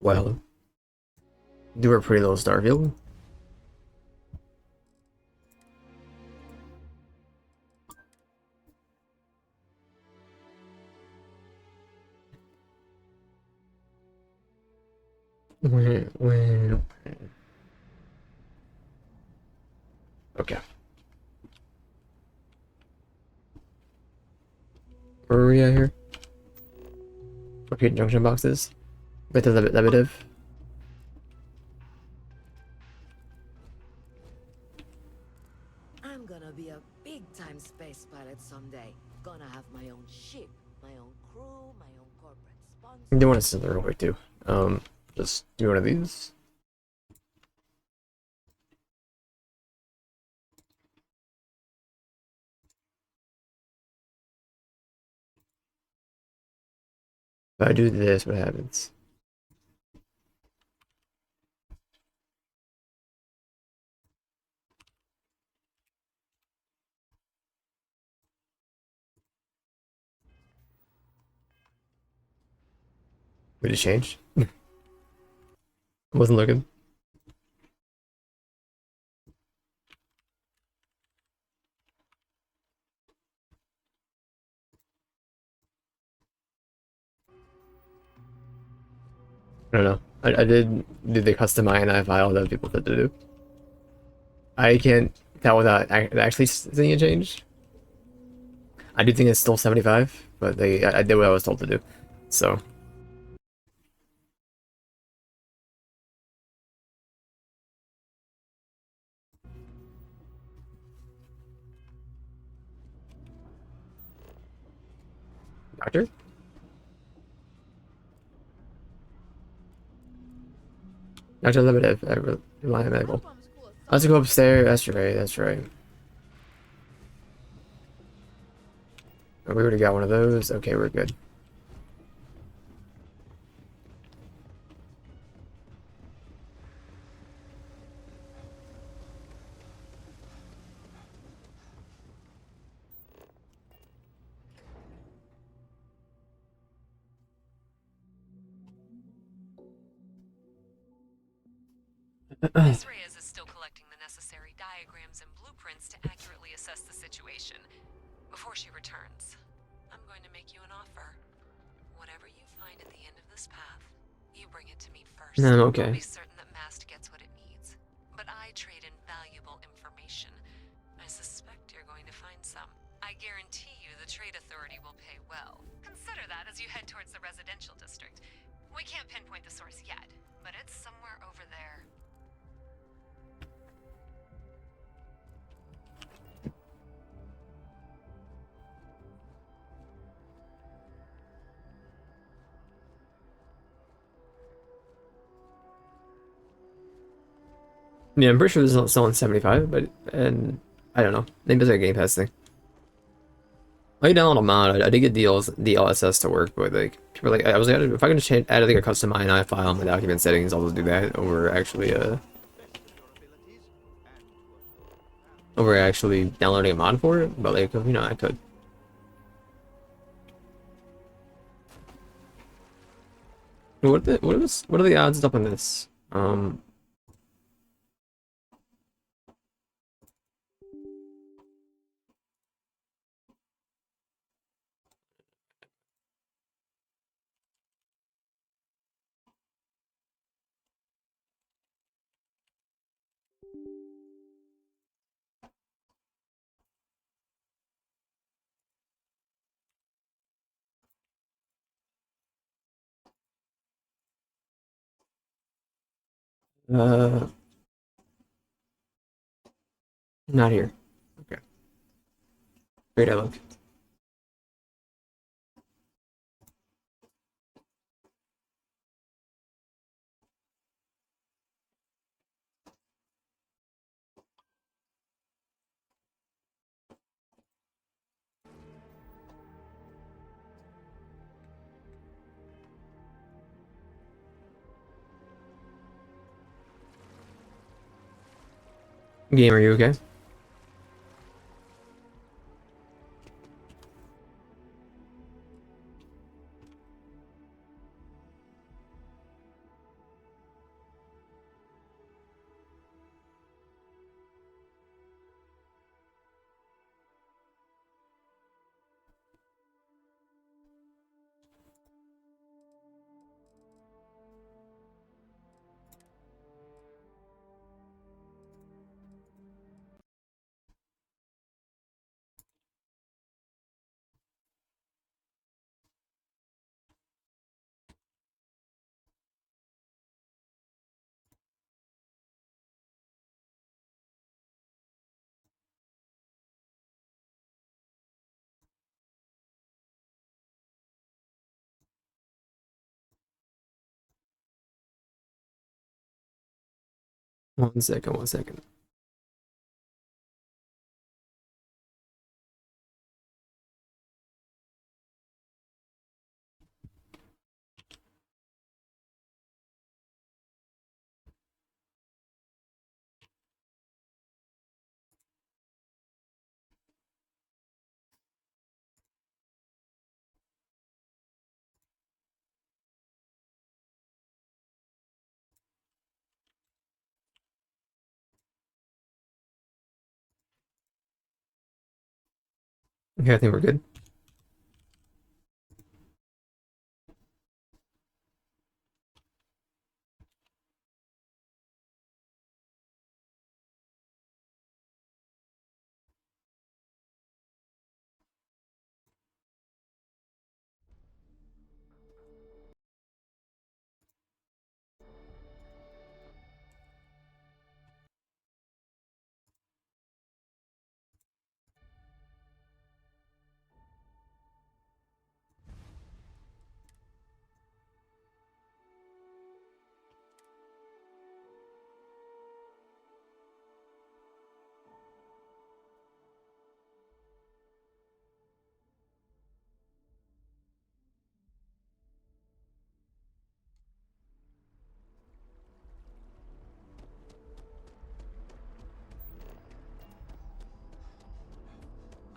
Well, do a pretty little Starfield. When, okay. Where are we at here? Repeat junction boxes. Bit of the I'm gonna be a big-time space pilot someday. Gonna have my own ship, my own crew, my own corporate I do sponsors. want to send the real quick too. Just do one of these. If I do this, what happens? We just changed. I wasn't looking. I don't know. I did do the custom INI file that people said to do. I can't tell without actually seeing a change. I do think it's still 75, but I did what I was told to do. So, doctor? Doctor Limited, I rely on medical. Let's go upstairs. That's right, that's right. Oh, we already got one of those. Okay, we're good. Miss Reyes is still collecting the necessary diagrams and blueprints to accurately assess the situation. Before she returns, I'm going to make you an offer. Whatever you find at the end of this path, you bring it to me No, first. I'm I'll okay. be certain that Mast gets what it needs. But I trade in valuable information. I suspect you're going to find some. I guarantee you the Trade Authority will pay well. Consider that as you head towards the residential district. We can't pinpoint the source yet, but it's somewhere over there. Yeah, I'm pretty sure this is not selling 75, but and I don't know. Maybe it's like a Game Pass thing. I download a mod. I did get the LSS to work, but like people are like I was like if I can just add like a custom INI file in my document settings, I'll just do that over actually downloading a mod for it. But like I could. What are the odds up on this? Uh, not here. Okay, great. I look. Game, are you okay? One second, one second. Okay, I think we're good.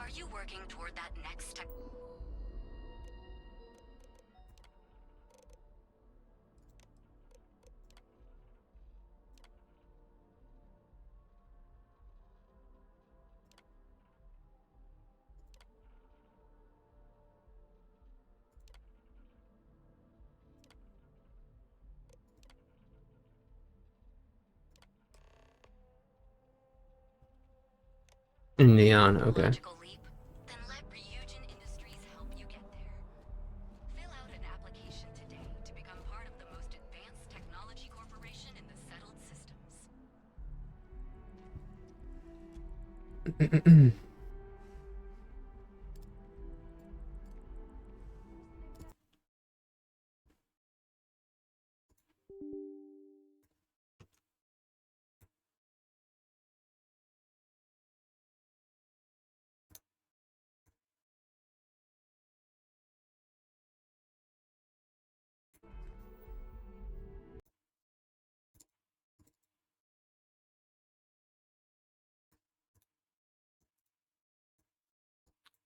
Are you working toward that next tech? Neon, okay. Logical leap? Then let Ryujin Industries help you get there. Fill out an application today to become part of the most advanced technology corporation in the settled systems.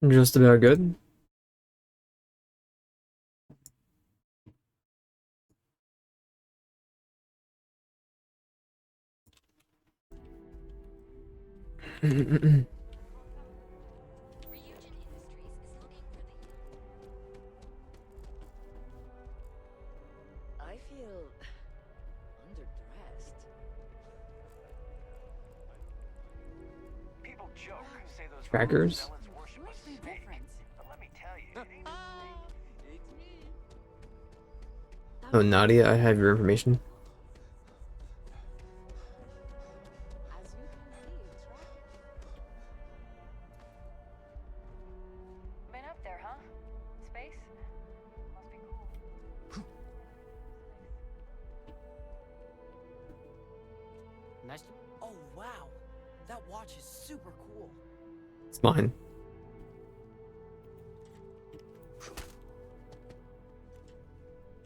Just about good. Ryujin Industries is looking for the... I feel underdressed. People joke, say those Crackers? zealots worship a snake. But let me tell you, it ain't a snake. It's me. Oh, Nadia, I have your information. As you can see, traffic. Been up there, huh? Space? Must be cool. Nice. Oh wow, that watch is super cool. It's mine.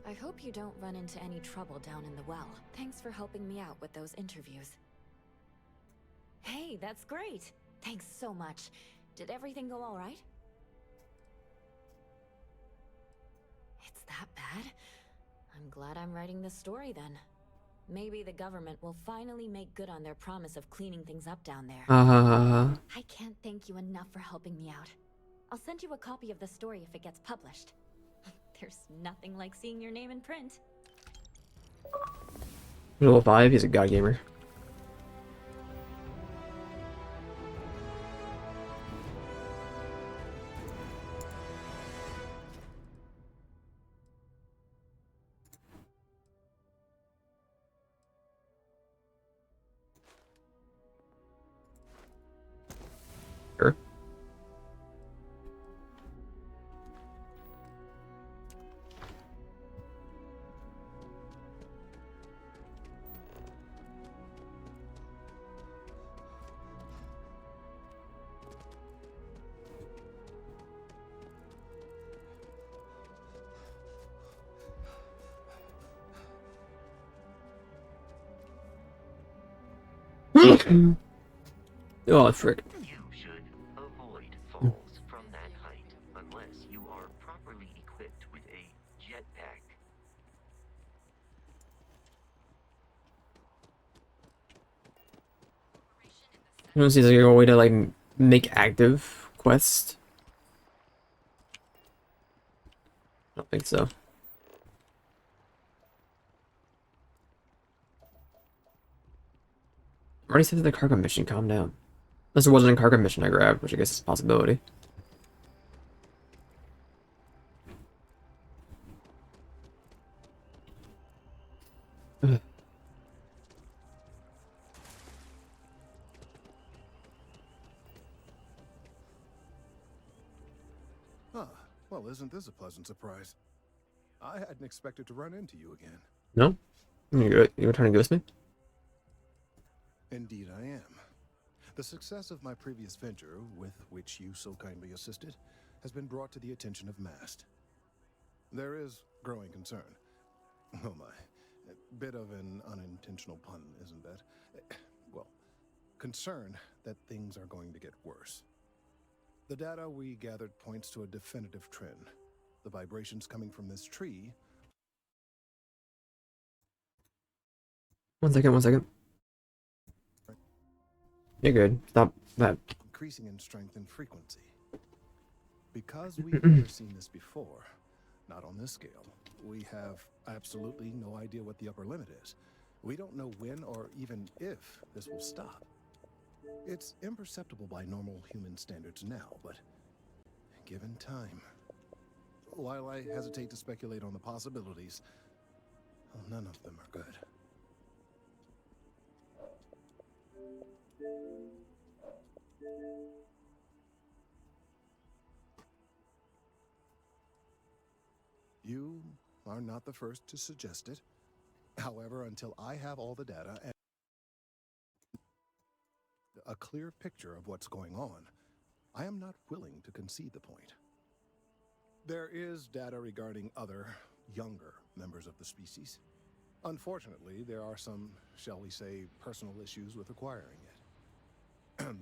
I hope you don't run into any trouble down in the well. Thanks for helping me out with those interviews. Hey, that's great! Thanks so much. Did everything go all right? It's that bad? I'm glad I'm writing this story then. Maybe the government will finally make good on their promise of cleaning things up down there. I can't thank you enough for helping me out. I'll send you a copy of the story if it gets published. There's nothing like seeing your name in print. Level 5, he's a god gamer. Sure. Oh, frick. You should avoid falls from that height unless you are properly equipped with a jetpack. You don't see like a way to like make active quests? I don't think so. I already said the cargo mission. Calm down. Unless it wasn't a cargo mission I grabbed, which I guess is a possibility. Huh. Well, isn't this a pleasant surprise? I hadn't expected to run into you again. No? You were trying to ghost me? Indeed I am. The success of my previous venture, with which you so kindly assisted, has been brought to the attention of MAST. There is growing concern. Oh my. A bit of an unintentional pun, isn't that? Well, concern that things are going to get worse. The data we gathered points to a definitive trend. The vibrations coming from this tree. One second. You're good. Stop that. Increasing in strength and frequency. Because we've never seen this before, not on this scale, we have absolutely no idea what the upper limit is. We don't know when or even if this will stop. It's imperceptible by normal human standards now, but given time. While I hesitate to speculate on the possibilities, well, none of them are good. You are not the first to suggest it. However, until I have all the data and a clear picture of what's going on, I am not willing to concede the point. There is data regarding other, younger members of the species. Unfortunately, there are some, shall we say, personal issues with acquiring it.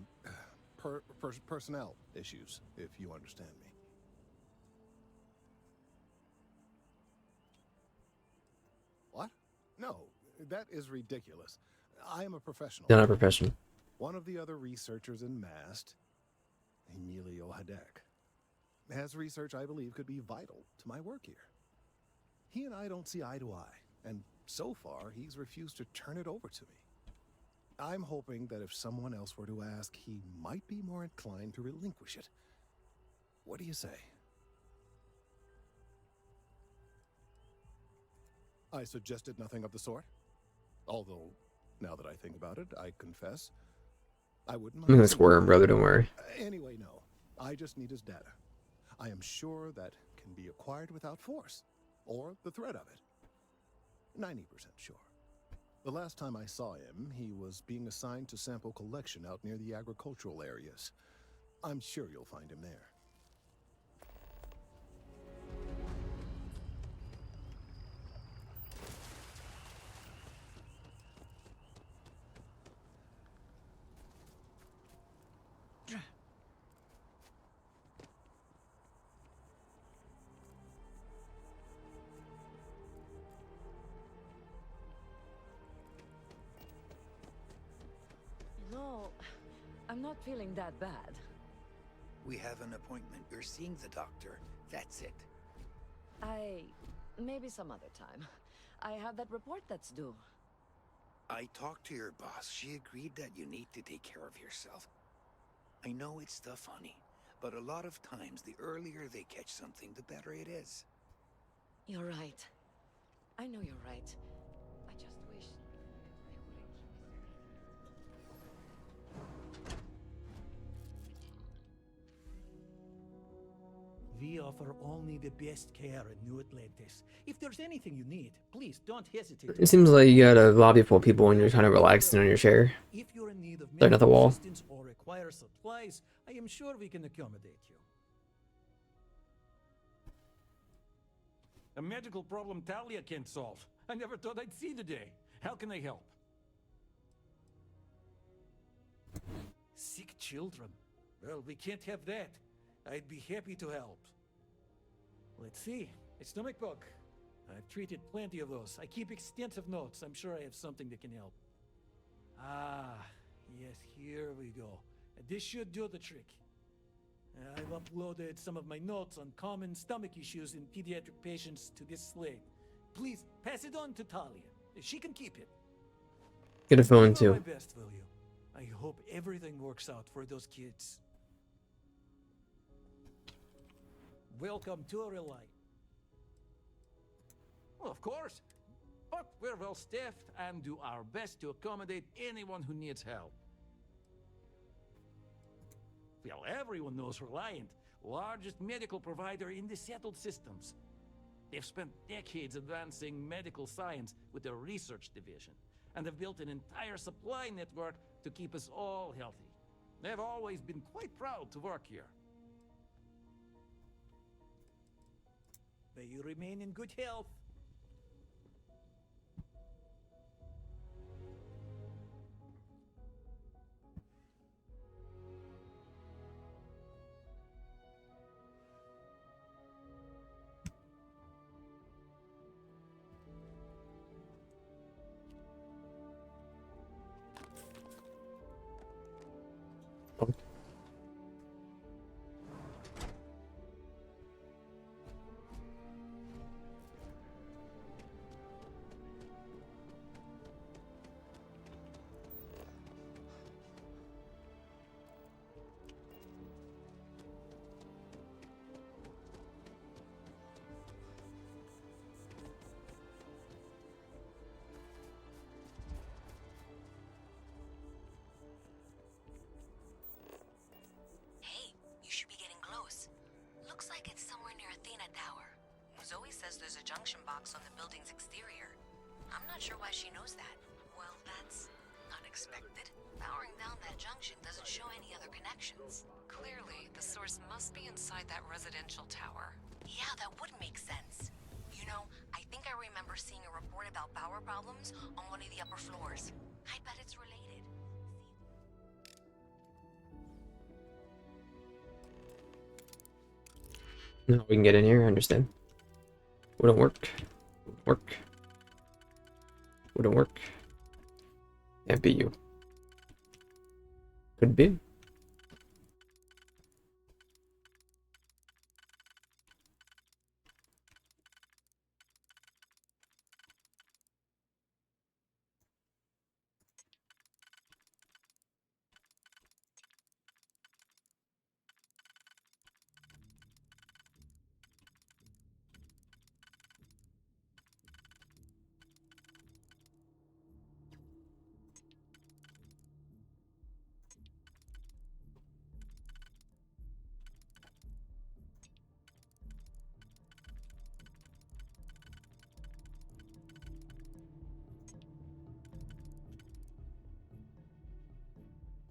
Personnel issues, if you understand me. What? No, that is ridiculous. I am a professional. Not a professional. One of the other researchers in MAST, Emilio Hadek, has research I believe could be vital to my work here. He and I don't see eye to eye, and so far he's refused to turn it over to me. I'm hoping that if someone else were to ask, he might be more inclined to relinquish it. What do you say? I suggested nothing of the sort. Although, now that I think about it, I confess, I wouldn't mind. I'm gonna squirm, brother, don't worry. Anyway, no. I just need his data. I am sure that can be acquired without force, or the threat of it. 90% sure. The last time I saw him, he was being assigned to sample collection out near the agricultural areas. I'm sure you'll find him there. No, I'm not feeling that bad. We have an appointment. You're seeing the doctor. That's it. Maybe some other time. I have that report that's due. I talked to your boss. She agreed that you need to take care of yourself. I know it's tough, honey, but a lot of times the earlier they catch something, the better it is. You're right. I know you're right. I just wish... We offer only the best care in New Atlantis. If there's anything you need, please don't hesitate. It seems like you got a lobby full of people when you're kind of relaxing on your chair. If you're in need of Staring at the medical wall. assistance or require supplies, I am sure we can accommodate you. A medical problem Talia can't solve. I never thought I'd see the day. How can I help? sick children. Well, we can't have that. I'd be happy to help. Let's see. A stomach bug. I've treated plenty of those. I keep extensive notes. I'm sure I have something that can help. Ah, yes, here we go. This should do the trick. I've uploaded some of my notes on common stomach issues in pediatric patients to this slate. Please, pass it on to Talia. She can keep it. Get a phone Do my too. best, will you? I hope everything works out for those kids. Welcome to our life. Well, of course. But we're well staffed and do our best to accommodate anyone who needs help. Well, everyone knows Reliant, largest medical provider in the settled systems. They've spent decades advancing medical science with their research division, and have built an entire supply network to keep us all healthy. They've always been quite proud to work here. May you remain in good health. Hey, you should be getting close. Looks like it's somewhere near Athena Tower. Zoe says there's a junction box on the building's exterior. I'm not sure why she knows that. Well, that's unexpected. Powering down that junction doesn't show any other connections. Clearly, the source must be inside that residential tower. Yeah, that would make sense. You know, I think I remember seeing a report about power problems on one of the upper floors. I bet it's related. No, we can get in here. I understand. Wouldn't work. Wouldn't work. Wouldn't work. Can't be you. Could be.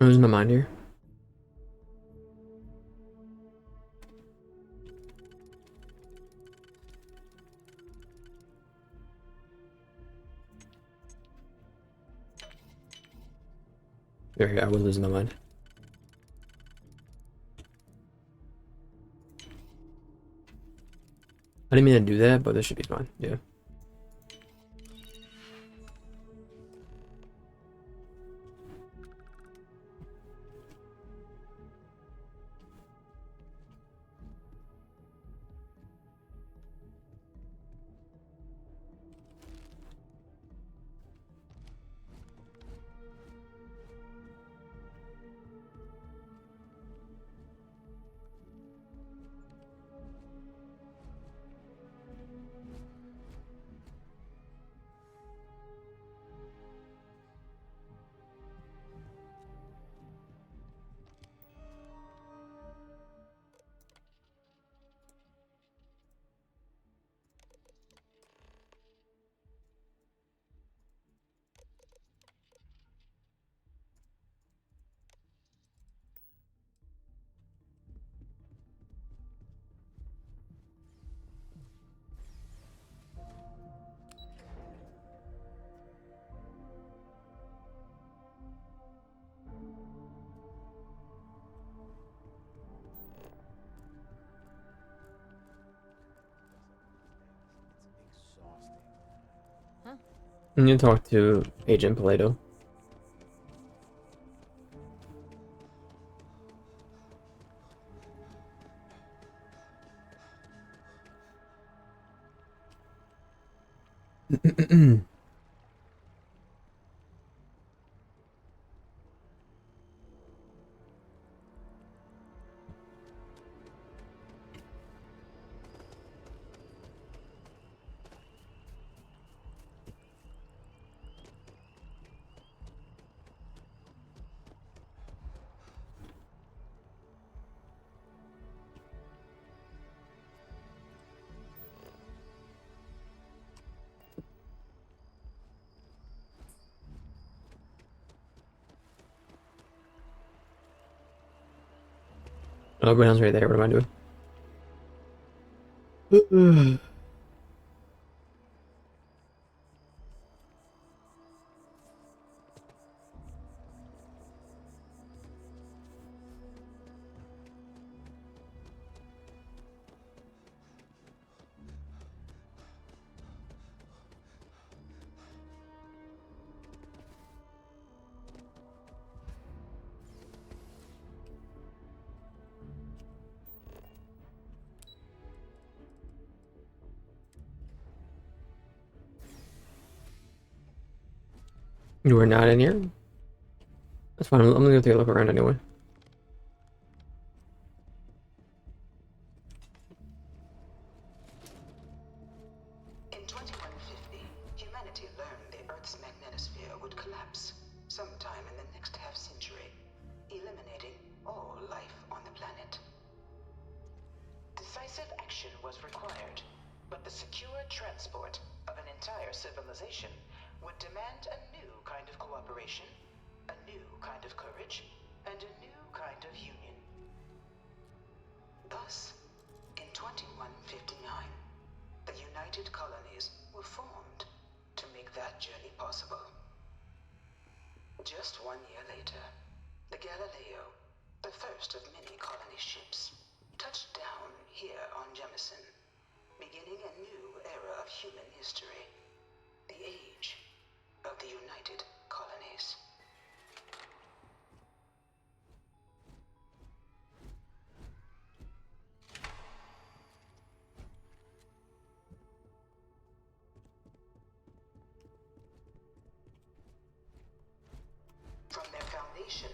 I'm losing my mind here. There, I was losing my mind. I didn't mean to do that, but this should be fine. Yeah. I need to talk to Agent Plato. Oh, ground's right there. What am I doing? You are not in here? That's fine. I'm gonna go take a look around anyway. In 2150, humanity learned the Earth's magnetosphere would collapse sometime in the next half-century, eliminating all life on the planet. Decisive action was required, but the secure transport of an entire civilization would demand a new kind of cooperation, a new kind of courage, and a new kind of union. Thus, in 2159, the United Colonies were formed to make that journey possible. Just 1 year later, the Galileo, the first of many colony ships, touched down here on Jemison, beginning a new era of human history, the age of the United Colonies. From their foundation,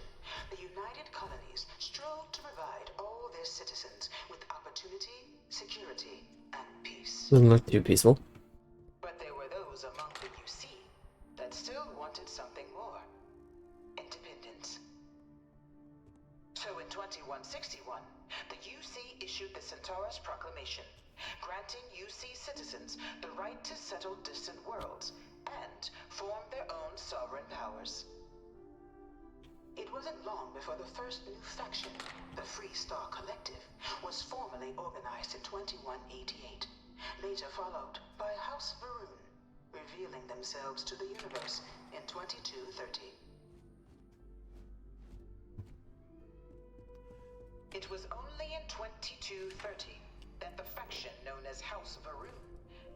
the United Colonies strove to provide all their citizens with opportunity, security, and peace. Doesn't look too peaceful. But there were those among the UC that still wanted something more. Independence. So in 2161, the UC issued the Centaurus Proclamation, granting UC citizens the right to settle distant worlds and form their own sovereign powers. It wasn't long before the first new faction, the Free Star Collective, was formally organized in 2188, later followed by House Varun, revealing themselves to the universe in 2230. It was only in 2230 that the faction known as House Varun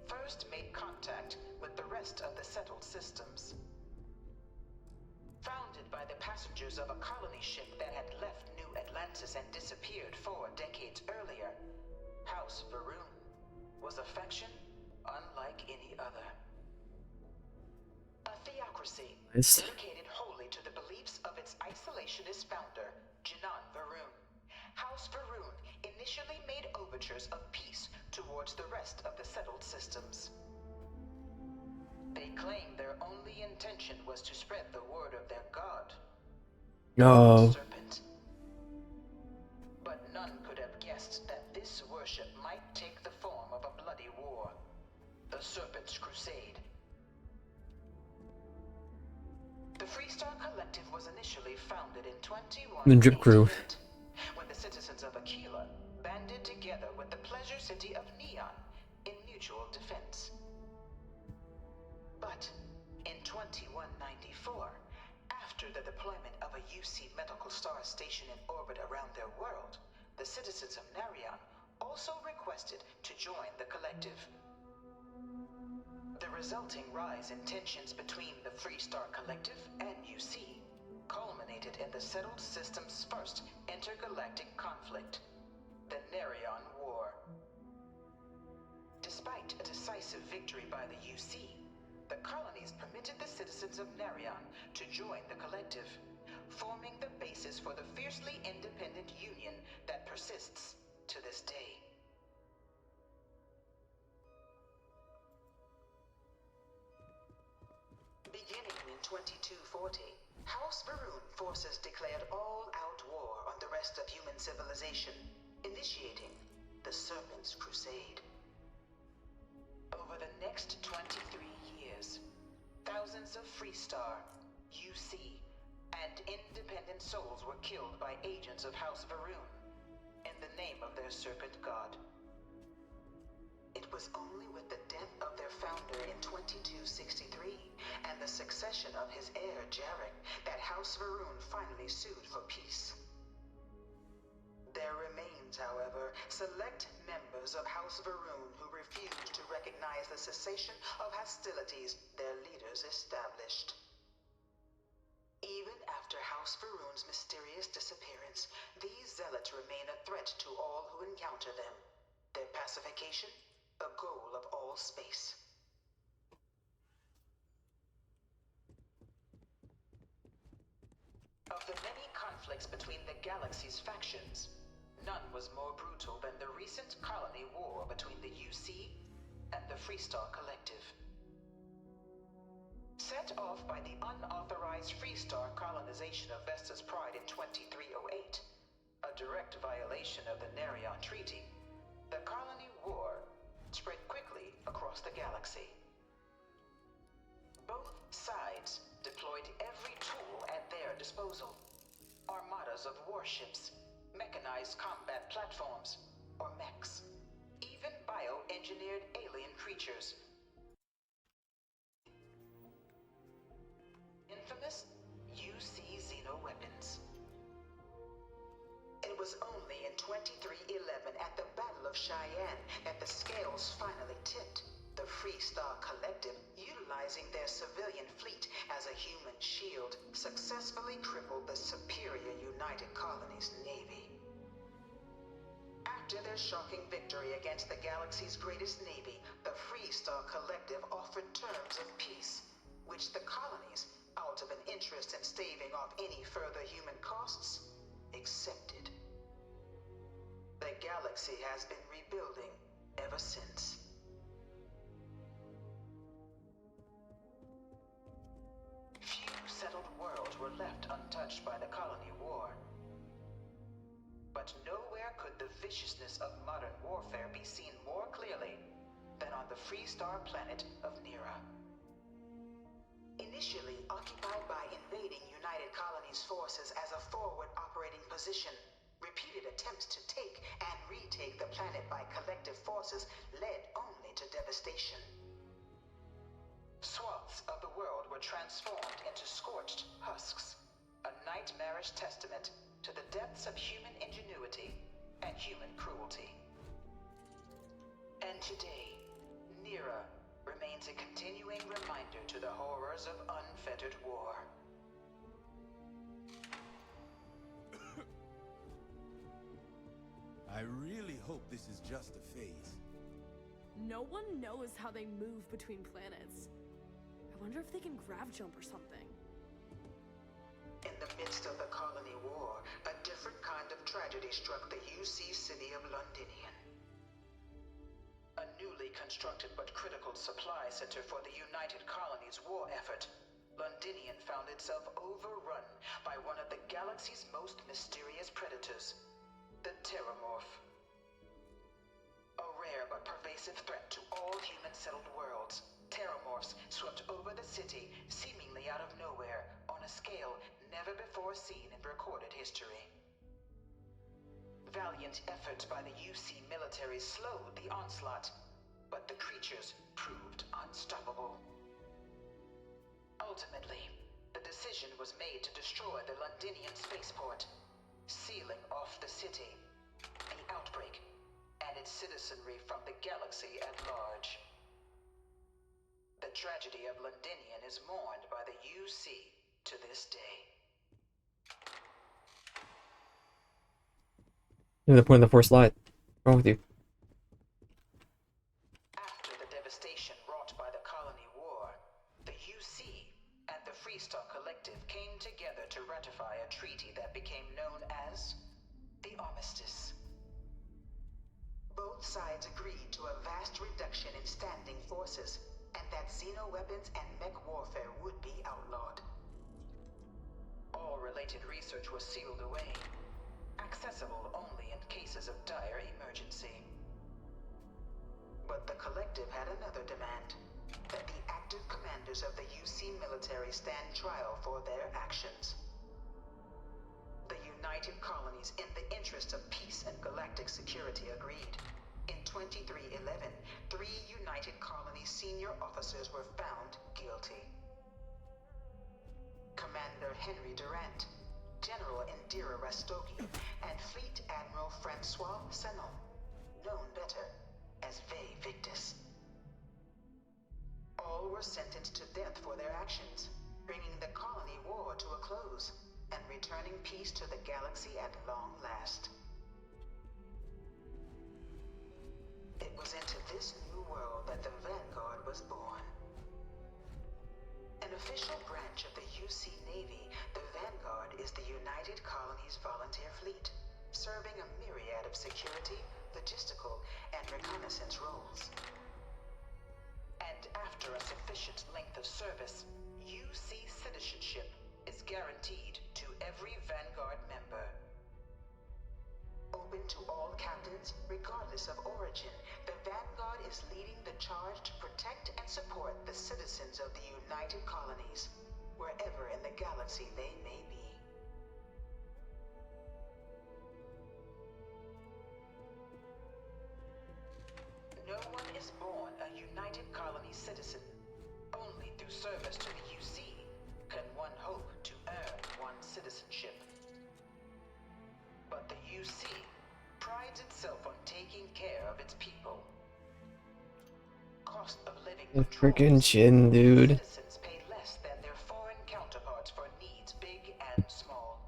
first made contact with the rest of the settled systems. Founded by the passengers of a colony ship that had left New Atlantis and disappeared 4 decades earlier, House Varun was a faction unlike any other. A theocracy dedicated wholly to the beliefs of its isolationist founder, Jinan Varun. House Varun initially made overtures of peace towards the rest of the settled systems. They claimed their only intention was to spread the word of their god, No. Serpent. But none could have guessed that this worship might take the form of a bloody war, the Serpent's Crusade. The Freestar Collective was initially founded in 2188, The Drip Crew. when the citizens of Aquila banded together with the pleasure city of Neon in mutual defense. But in 2194, after the deployment of a UC medical star station in orbit around their world, the citizens of Narion also requested to join the collective. The resulting rise in tensions between the Freestar Collective and UC culminated in the settled system's first intergalactic conflict, the Nerion War. Despite a decisive victory by the UC, the colonies permitted the citizens of Nerion to join the Collective, forming the basis for the fiercely independent union that persists to this day. Beginning in 2240, House Varun forces declared all-out war on the rest of human civilization, initiating the Serpent's Crusade. Over the next 23 years, thousands of Freestar, UC, and independent souls were killed by agents of House Varun in the name of their serpent god. It was only with the death of their founder in 2263 and the succession of his heir Jarek that House Varun finally sued for peace. There remains, however, select members of House Varun who refuse to recognize the cessation of hostilities their leaders established. Even after House Varun's mysterious disappearance, these zealots remain a threat to all who encounter them. Their pacification, a goal of all space. Of the many conflicts between the galaxy's factions, none was more brutal than the recent colony war between the UC and the Freestar Collective. Set off by the unauthorized Freestar colonization of Vesta's Pride in 2308, a direct violation of the Nerion Treaty, the colony war spread quickly across the galaxy. Both sides deployed every tool at their disposal. Armadas of warships, mechanized combat platforms, or mechs, even bioengineered alien creatures. Infamous UC xeno-weapons. It was only in 2311 at the Battle of Cheyenne that the scales finally tipped. The Freestar Collective, utilizing their civilian fleet as a human shield, successfully crippled the superior United Colonies Navy. After their shocking victory against the galaxy's greatest navy, the Freestar Collective offered terms of peace, which the colonies, out of an interest in staving off any further human costs, accepted. The galaxy has been rebuilding ever since. Few settled worlds were left untouched by the colony war. But nowhere could the viciousness of modern warfare be seen more clearly than on the Freestar planet of Nira. Initially occupied by invading United Colonies forces as a forward operating position, repeated attempts to take and retake the planet by collective forces led only to devastation. Swaths of the world were transformed into scorched husks, a nightmarish testament to the depths of human ingenuity and human cruelty. And today, Nira remains a continuing reminder to the horrors of unfettered war. I really hope this is just a phase. No one knows how they move between planets. I wonder if they can grav jump or something. In the midst of the colony war, a different kind of tragedy struck the UC city of Londinian. A newly constructed but critical supply center for the United Colonies' war effort, Londinian found itself overrun by one of the galaxy's most mysterious predators, the Terramorph. A rare but pervasive threat to all human-settled worlds, Terramorphs swept over the city, seemingly out of nowhere, on a scale never before seen in recorded history. Valiant efforts by the UC military slowed the onslaught, but the creatures proved unstoppable. Ultimately, the decision was made to destroy the Londinian spaceport, sealing off the city, the outbreak, and its citizenry from the galaxy at large. The The tragedy of Londinian is mourned by the UC to this day. You're the point of the fourth slide. What's wrong with you? After the devastation wrought by the Colony War, the UC and the Freestock Collective came together to ratify a treaty that became known as the Armistice. Both sides agreed to a vast reduction in standing forces, and that xeno-weapons and mech warfare would be outlawed. All related research was sealed away, accessible only in cases of dire emergency. But the Collective had another demand, that the active commanders of the UC military stand trial for their actions. The United Colonies, in the interest of peace and galactic security, agreed. In 2311, 3 United Colonies senior officers were found guilty. Commander Henry Durant, General Indira Rastogi, and Fleet Admiral Francois Sanon, known better as Ve Victus. All were sentenced to death for their actions, bringing the colony war to a close and returning peace to the galaxy at long last. It was into this new world that the Vanguard was born. An official branch of the UC Navy, the Vanguard is the United Colonies Volunteer Fleet, serving a myriad of security, logistical, and reconnaissance roles. And after a sufficient length of service, UC citizenship is guaranteed to every Vanguard member. Open to all captains, regardless of origin, the Vanguard is leading the charge to protect and support the citizens of the United Colonies, wherever in the galaxy they may be. No one is born a United Colony citizen. Only through service to the UC can one hope to earn one's citizenship. But the UC prides itself on taking care of its people. Cost of living The freaking chin, dude. citizens pay less than their foreign counterparts for needs big and small.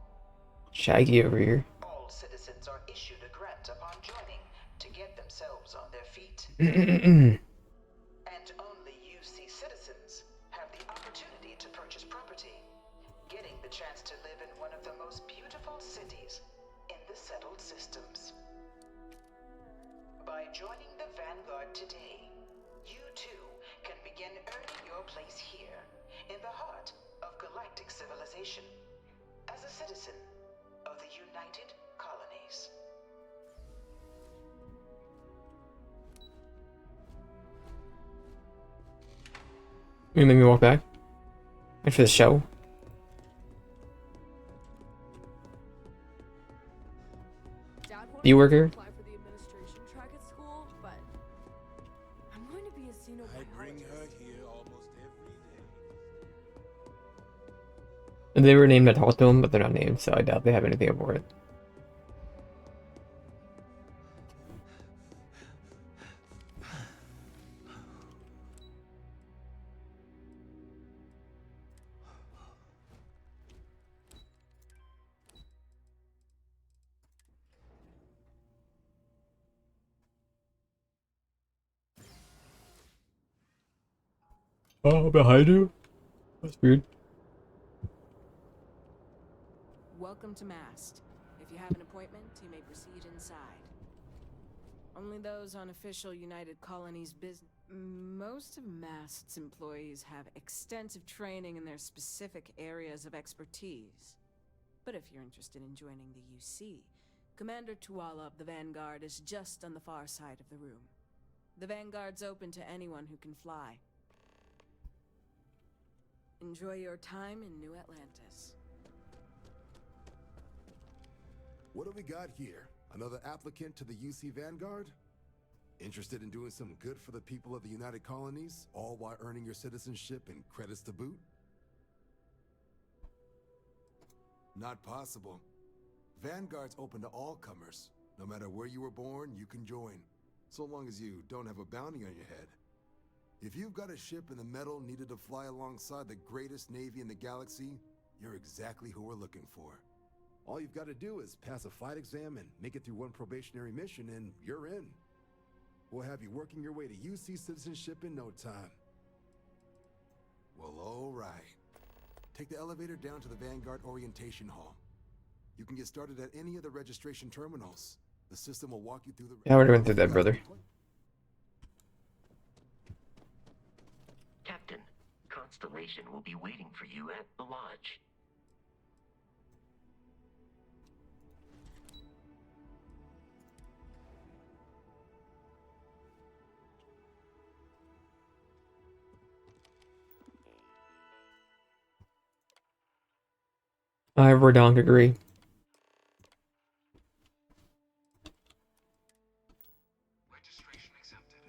Shaggy over here. All citizens are issued a grant upon joining to get themselves on their feet. And only UC citizens have the opportunity to purchase property, getting the chance to live in one of the most beautiful cities in the settled systems. By joining the Vanguard today, you too can begin earning your place here, in the heart of galactic civilization, as a citizen of the United Colonies. You make me walk back? Wait for the show? Dad wanted You work me to here? apply for the administration track at school, but I'm going to be a xenobiologist. I bring her here almost every day. They were named, I talked to them, but they're not named, so I doubt they have anything for it. Oh, behind you? That's weird. Welcome to Mast. If you have an appointment, you may proceed inside. Only those on official United Colonies business. Most of Mast's employees have extensive training in their specific areas of expertise. But if you're interested in joining the UC, Commander Tuala of the Vanguard is just on the far side of the room. The Vanguard's open to anyone who can fly. Enjoy your time in New Atlantis. What do we got here? Another applicant to the UC Vanguard? Interested in doing some good for the people of the United Colonies, all while earning your citizenship and credits to boot? Not possible. Vanguard's open to all comers. No matter where you were born, you can join. So long as you don't have a bounty on your head. If you've got a ship in the metal needed to fly alongside the greatest navy in the galaxy, you're exactly who we're looking for. All you've got to do is pass a flight exam and make it through one probationary mission and you're in. We'll have you working your way to UC citizenship in no time. Well, all right. Take the elevator down to the Vanguard Orientation Hall. You can get started at any of the registration terminals. The system will walk you through the... Yeah, I already went through that, brother. Captain, Constellation will be waiting for you at the lodge. I Verdonk agree. Registration accepted.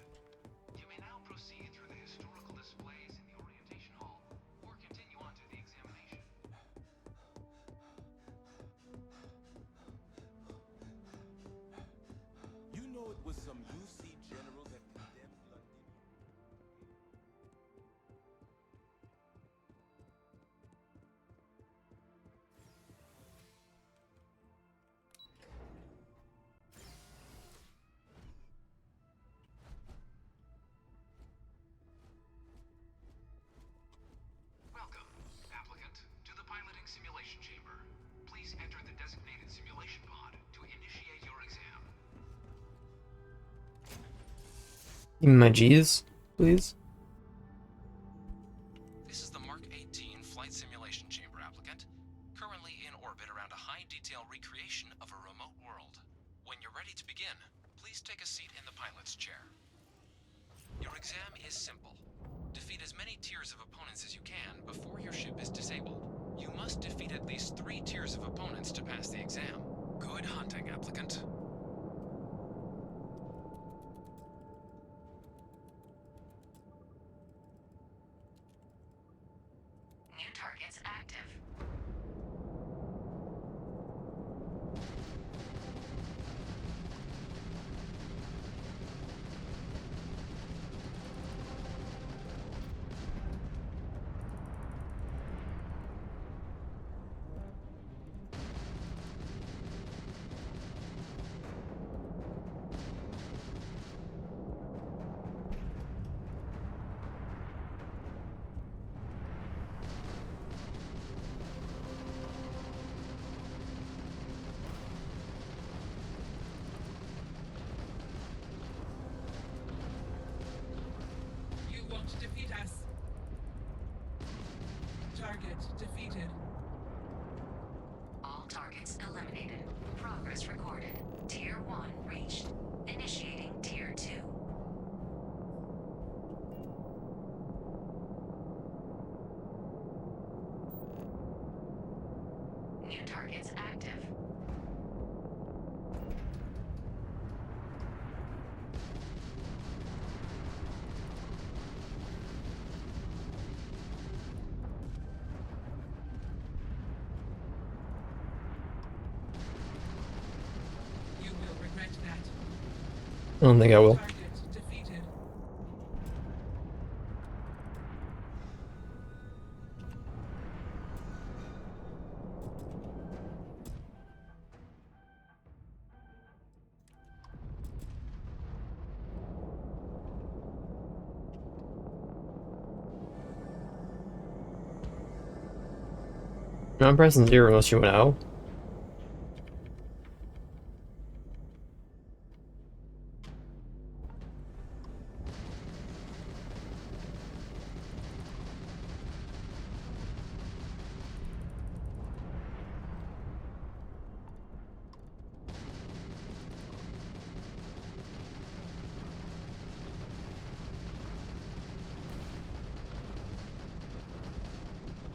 You may now proceed through the historical displays in the orientation hall, or continue on to the examination. You know it was some UC general that condemned London. Welcome, applicant, to the piloting simulation chamber. Please enter the designated simulation pod to initiate your exam. Give me my G's, please. This is the Mark 18 flight simulation chamber, applicant. Currently in orbit around a high-detail recreation of a remote world. When you're ready to begin, please take a seat in the pilot's chair. Your exam is simple. Defeat as many tiers of opponents as you can before your ship is disabled. You must defeat at least 3 tiers of opponents to pass the exam. Good hunting, applicant. New targets active. You want to defeat us. Target defeated. All targets eliminated. Progress recorded. Tier 1 reached. Initiating Tier 2. New targets active. You will regret that. I don't think I will. Target defeated. I'm pressing 0 unless you want out.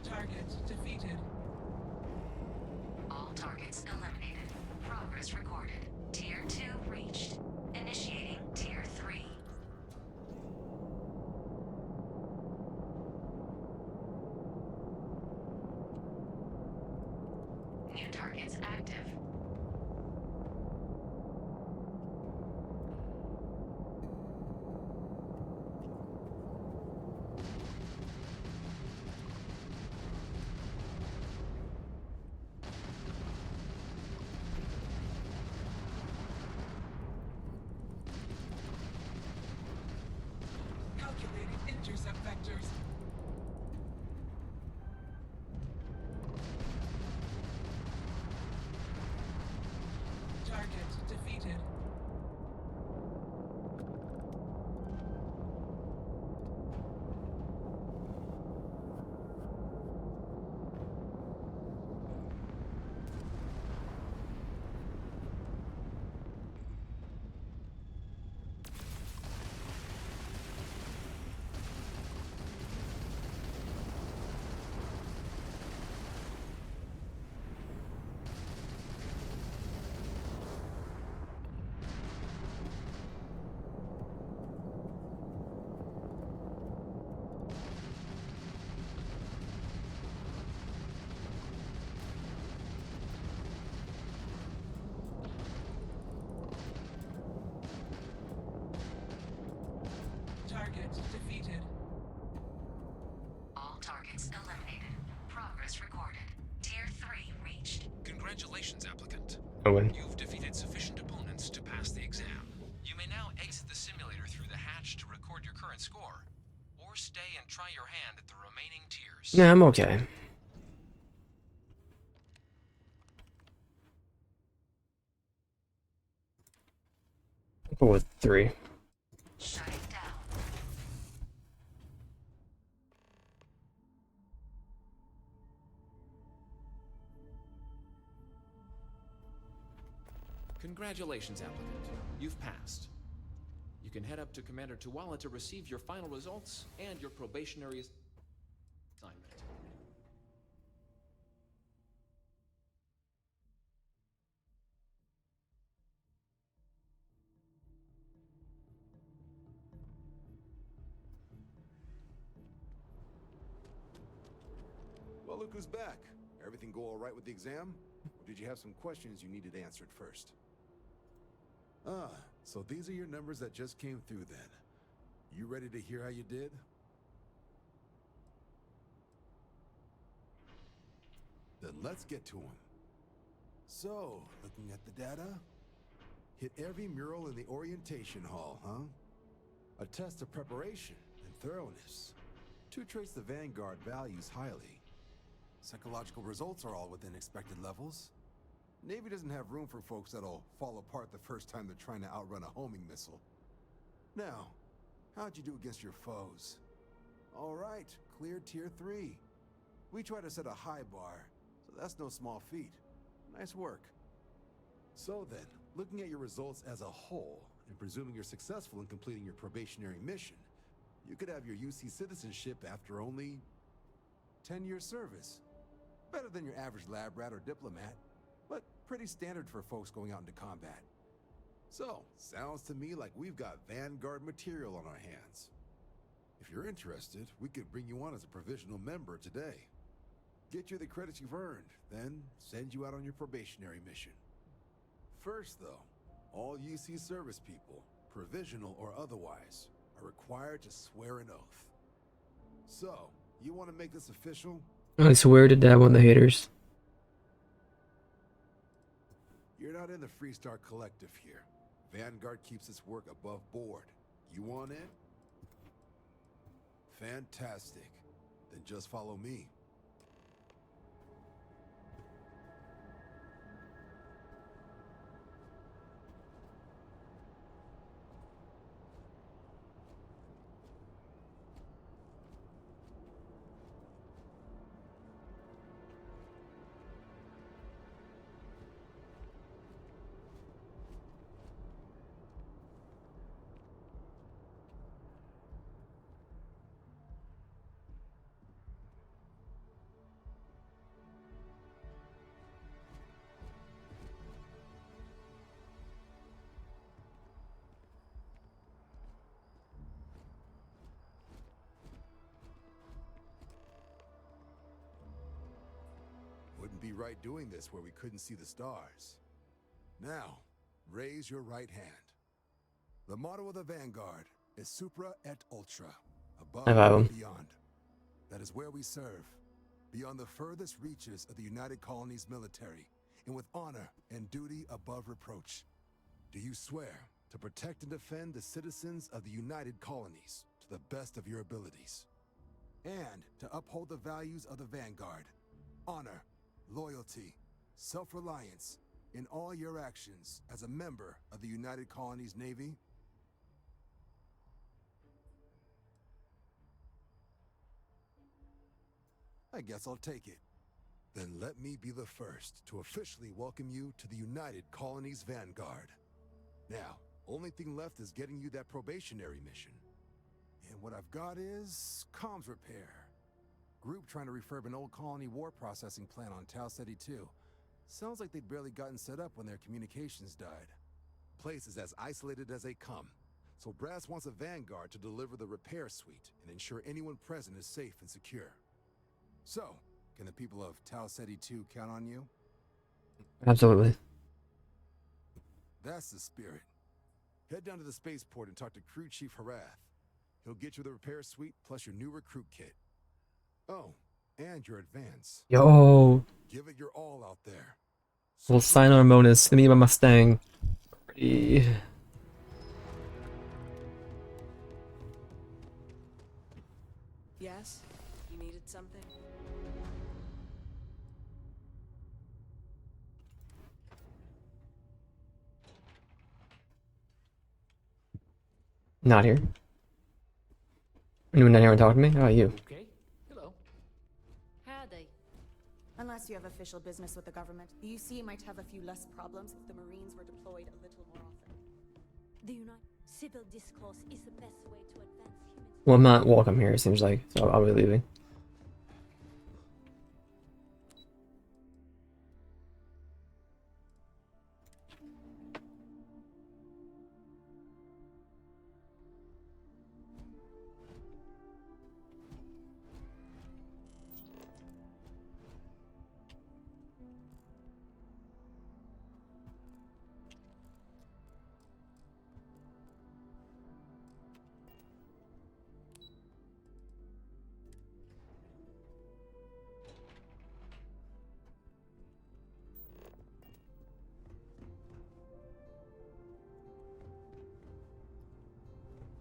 Target defeated. All targets eliminated. Progress recorded. Tier 2 reached. Initiating Tier 3. New targets active. Hunters. Target defeated. Target defeated. All targets eliminated. Progress recorded. Tier 3 reached. Congratulations, applicant. Owen. You've defeated sufficient opponents to pass the exam. You may now exit the simulator through the hatch to record your current score, or stay and try your hand at the remaining tiers. Yeah, I'm okay. I'll go with 3. Shutting down. Congratulations, applicant. You've passed. You can head up to Commander Tuwala to receive your final results and your probationary assignment. Well, look who's back. Everything go all right with the exam? Or did you have some questions you needed answered first? Ah, so these are your numbers that just came through then. You ready to hear how you did? Then let's get to them. So, looking at the data, hit every mural in the orientation hall, huh? A test of preparation and thoroughness. 2 traits the Vanguard values highly. Psychological results are all within expected levels. Navy doesn't have room for folks that'll fall apart the first time they're trying to outrun a homing missile. Now, how'd you do against your foes? All right, clear tier 3. We try to set a high bar, so that's no small feat. Nice work. So then, looking at your results as a whole, and presuming you're successful in completing your probationary mission, you could have your UC citizenship after only 10 years service. Better than your average lab rat or diplomat, but pretty standard for folks going out into combat. So, sounds to me like we've got Vanguard material on our hands. If you're interested, we could bring you on as a provisional member today. Get you the credits you've earned, then send you out on your probationary mission. First, though, all UC service people, provisional or otherwise, are required to swear an oath. So, you want to make this official? I swear to dab on the haters. You're not in the Freestar Collective here. Vanguard keeps its work above board. You want in? Fantastic. Then just follow me. Wouldn't be right doing this where we couldn't see the stars. Now, raise your right hand. The motto of the Vanguard is Supra et Ultra, above I have 'em. and beyond. That is where we serve, beyond the furthest reaches of the United Colonies military, and with honor and duty above reproach. Do you swear to protect and defend the citizens of the United Colonies to the best of your abilities? and to uphold the values of the Vanguard. Honor, loyalty, self-reliance in all your actions as a member of the United Colonies Navy. I guess I'll take it. Then let me be the first to officially welcome you to the United Colonies Vanguard. Now, only thing left is getting you that probationary mission. And what I've got is comms repair. Group trying to refurb an old colony war processing plant on Tau Ceti 2. Sounds like they'd barely gotten set up when their communications died. Place is as isolated as they come. So Brass wants a Vanguard to deliver the repair suite and ensure anyone present is safe and secure. So, can the people of Tau Ceti 2 count on you? Absolutely. That's the spirit. Head down to the spaceport and talk to Crew Chief Harath. He'll get you the repair suite plus your new recruit kit. Oh, and your advance. Yo. Give it your all out there. We'll sign our bonus. Give me my Mustang. Pretty. Yes? You needed something? Not here. Anyone down here want to talk to me? How about you? Okay. Hello. Howdy. Unless you have official business with the government, the UC might have a few less problems if the Marines were deployed a little more often. The United Civil discourse is the best way to advance human. Well, I'm not welcome here, it seems like, so I'll be leaving.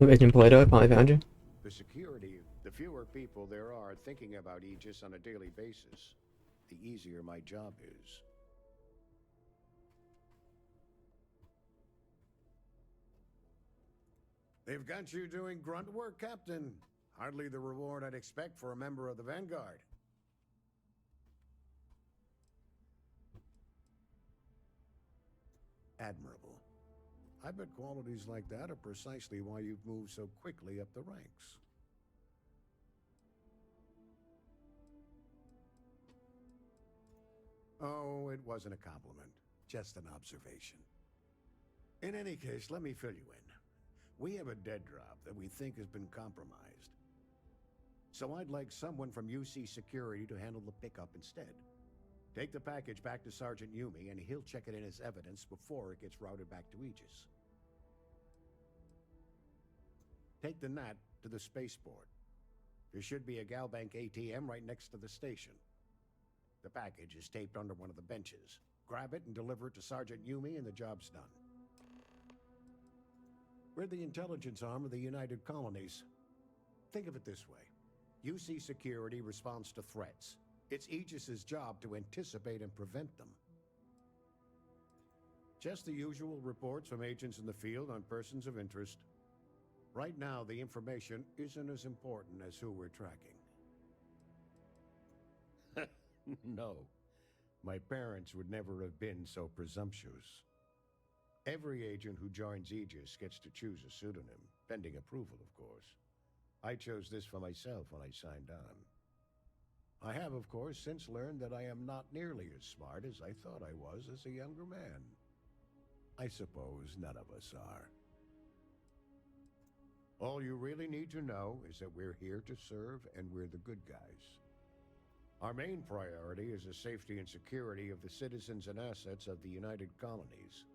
Agent Plato, I finally found you. The security, the fewer people there are thinking about Aegis on a daily basis, the easier my job is. They've got you doing grunt work, Captain. Hardly the reward I'd expect for a member of the Vanguard. Admirable. I bet qualities like that are precisely why you've moved so quickly up the ranks. Oh, it wasn't a compliment, just an observation. In any case, let me fill you in. We have a dead drop that we think has been compromised. So I'd like someone from UC Security to handle the pickup instead. Take the package back to Sergeant Yumi, and he'll check it in as evidence before it gets routed back to Aegis. Take the NAT to the spaceport. There should be a Galbank ATM right next to the station. The package is taped under one of the benches. Grab it and deliver it to Sergeant Yumi, and the job's done. We're the intelligence arm of the United Colonies. Think of it this way. UC Security responds to threats. It's Aegis's job to anticipate and prevent them. Just the usual reports from agents in the field on persons of interest. Right now, the information isn't as important as who we're tracking. No, my parents would never have been so presumptuous. Every agent who joins Aegis gets to choose a pseudonym, pending approval, of course. I chose this for myself when I signed on. I have, of course, since learned that I am not nearly as smart as I thought I was as a younger man. I suppose none of us are. All you really need to know is that we're here to serve and we're the good guys. Our main priority is the safety and security of the citizens and assets of the United Colonies,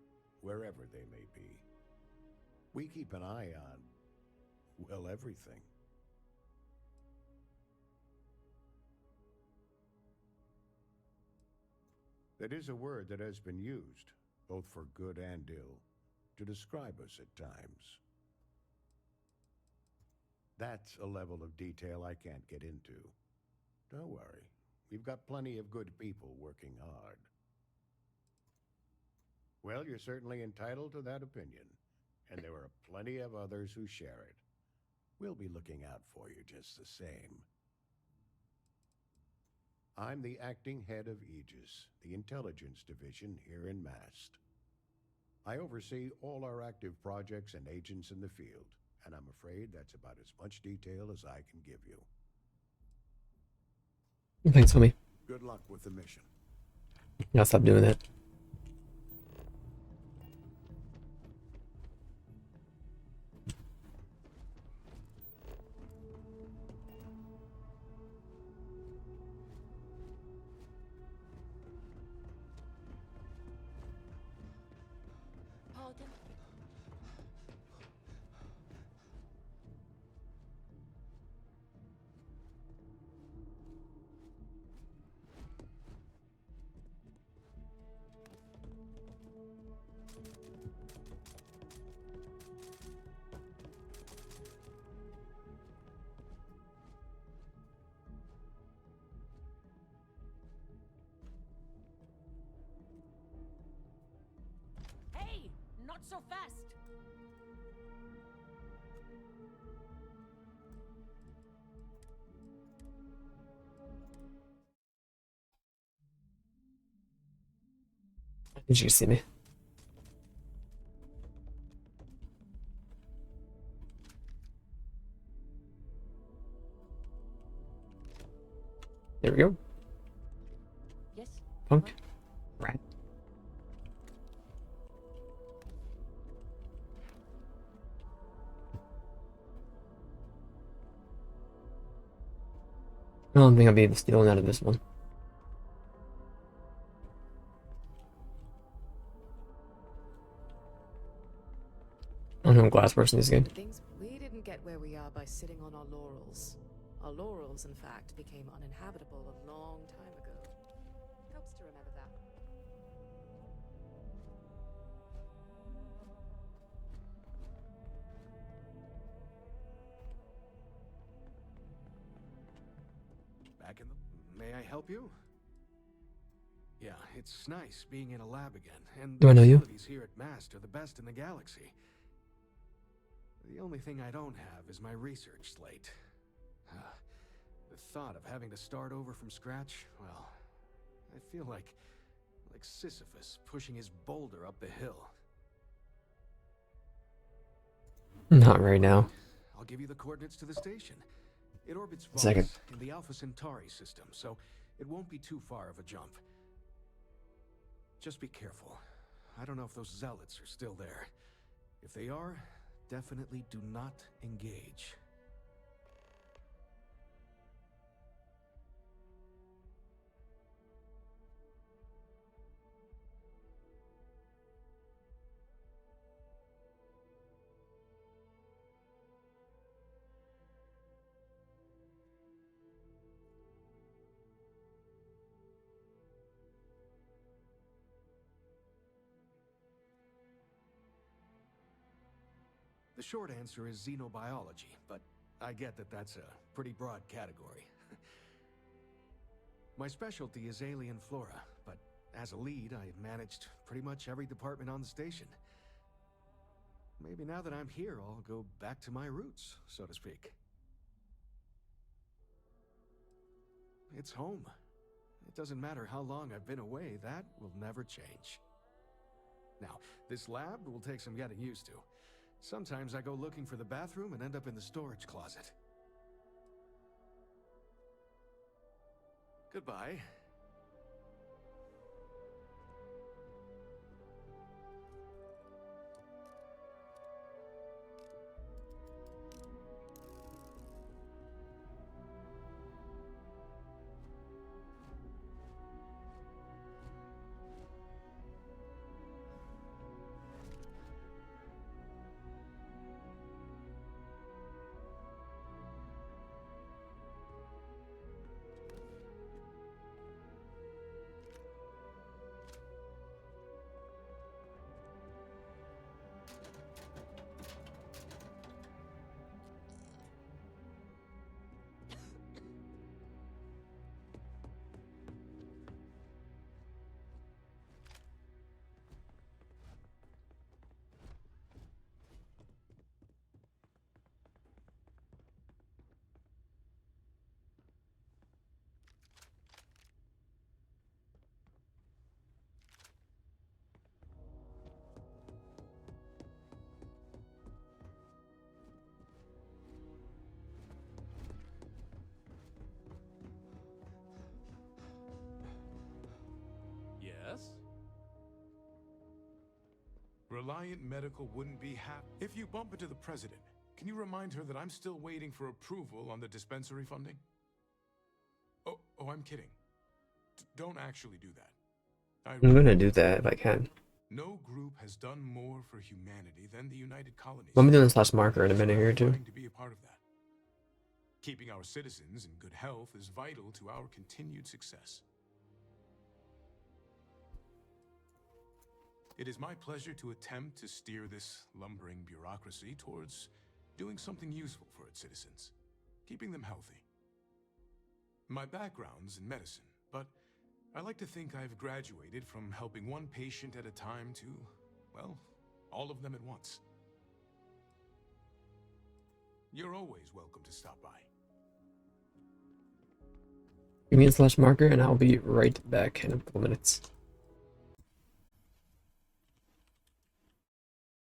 wherever they may be. We keep an eye on, well, everything. That is a word that has been used, both for good and ill, to describe us at times. That's a level of detail I can't get into. Don't worry. We've got plenty of good people working hard. Well, you're certainly entitled to that opinion, and there are plenty of others who share it. We'll be looking out for you just the same. I'm the acting head of Aegis, the intelligence division here in Mast. I oversee all our active projects and agents in the field, and I'm afraid that's about as much detail as I can give you. Thanks, homie. Good luck with the mission. I'll stop doing that. Pardon? Hey! Not so fast! Did you see me? There we go. Yes? Punk. Rat. I don't think I'll be able to steal one out of this one. I don't know glass person this game. We didn't get where we are by sitting on our laurels. Our laurels, in fact, became uninhabitable a long time ago. Helps to remember that. Back in the... May I help you? Yeah, it's nice being in a lab again, and Do I know you? the facilities here at MAST are the best in the galaxy. The only thing I don't have is my research slate. The thought of having to start over from scratch, well, I feel like Sisyphus pushing his boulder up the hill. Not right now. I'll give you the coordinates to the station. It orbits Second. Voss in the Alpha Centauri system, so it won't be too far of a jump. Just be careful. I don't know if those zealots are still there. If they are, definitely do not engage. The short answer is xenobiology, but I get that that's a pretty broad category. My specialty is alien flora, but as a lead, I managed pretty much every department on the station. Maybe now that I'm here, I'll go back to my roots, so to speak. It's home. It doesn't matter how long I've been away, that will never change. Now, this lab will take some getting used to. Sometimes I go looking for the bathroom and end up in the storage closet. Goodbye. Reliant Medical wouldn't be happy. If you bump into the president, can you remind her that I'm still waiting for approval on the dispensary funding? Oh, I'm kidding. Don't actually do that. I'm gonna do that if I can. No group has done more for humanity than the United Colonies. I'm doing this last marker in a minute here too. To be a part of that. Keeping our citizens in good health is vital to our continued success. It is my pleasure to attempt to steer this lumbering bureaucracy towards doing something useful for its citizens, keeping them healthy. My background's in medicine, but I like to think I've graduated from helping one patient at a time to, well, all of them at once. You're always welcome to stop by. Give me a slash marker and I'll be right back in a couple minutes.